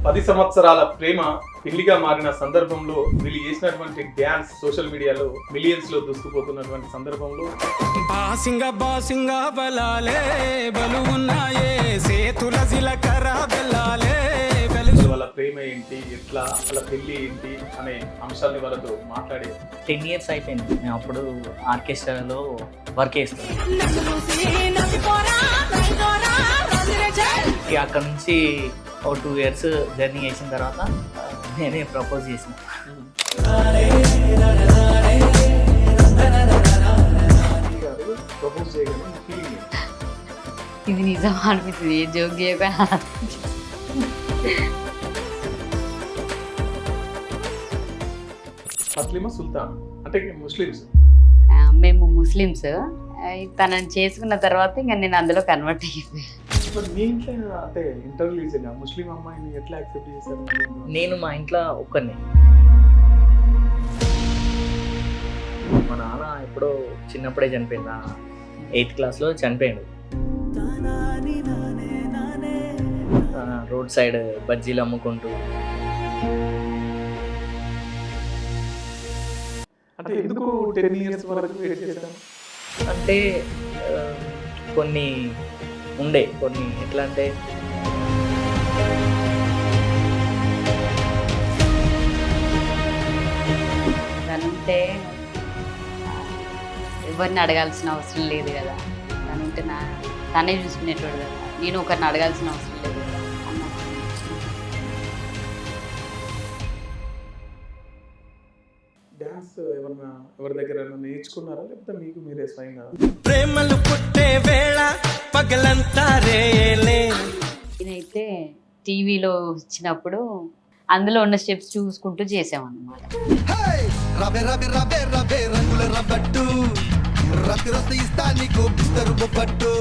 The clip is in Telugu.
10 సంవత్సరాల ప్రేమ పెళ్లిగా మారిన సందర్భంలో వీళ్ళు చేసినటువంటి డ్యాన్స్ సోషల్ మీడియాలో మిలియన్స్ లో దూసుకుపోతున్నటువంటి సందర్భంలో బాసింగా బలాలే బలుగున్నాయే సేతుల జిలకర బలాలే వాళ్ళ ప్రేమ ఏంటి, ఎట్లా వాళ్ళ పెళ్లి ఏంటి అనే అంశాన్ని వాళ్ళతో మాట్లాడే 10 years అయిపోయింది. మేము అప్పుడు ఆర్కెస్ట్రాలో వర్క్ చేస్తాం. అక్కడ నుంచి ఒక 2 years జర్నీ చేసిన తర్వాత నేనే ప్రపోజ్ చేసిన. ప్రపోజ్ చేయగానే ఫీలింగ్ ఇది నిజం అనిపిస్తుంది, ఏ జోక్ చేయక. తస్లీమా సుల్తాన్ అంటే ముస్లిమ్స్. మేము ముస్లిమ్స్. తనని చేసుకున్న తర్వాత ఇంకా నేను అందులో కన్వర్ట్ అయిపోయాను. మరి మీ ఇంట్లో అంటే ఇంటర్వ్యూ చేసాను ముస్లిం అమ్మాయిని ఎట్లా యాక్సెప్ట్ చేశారు? నేను మా ఇంట్లో ఒక్కరిని. మా నాన్న ఎప్పుడో చిన్నప్పుడే చనిపోయింది, 8th క్లాస్లో చనిపోయాడు. రోడ్ సైడ్ బజ్జీలు అమ్ముకుంటూ. అంటే ఎందుకు 10 years వరకు వెయిట్ చేశాను? అంటే కొన్ని ఉండే, కొన్ని ఎట్లా అంటే తనుంటే ఎవరిని అడగాల్సిన అవసరం లేదు కదా, తనుంటే తనే చూసుకునేటోడు కదా, నేను ఒకరిని అడగాల్సిన అవసరం లేదు కదా అన్న. డాన్స్ ఎవరి దగ్గర నేర్చుకున్నారా లేకపోతే మీకు మీరే స్వయంగా? ప్రేమలు పుట్టే వేళ పగలంతా రేలే. నేనైతే టీవీలో ఇచ్చినప్పుడు అందులో ఉన్న స్టెప్స్ చూసుకుంటూ చేసామన్నమాట. రబే రబే రబే రబే రంగుల రబ్బట్టు రతి రసి ఇస్తా నీకు బిస్తరు బొబ్బట్టు.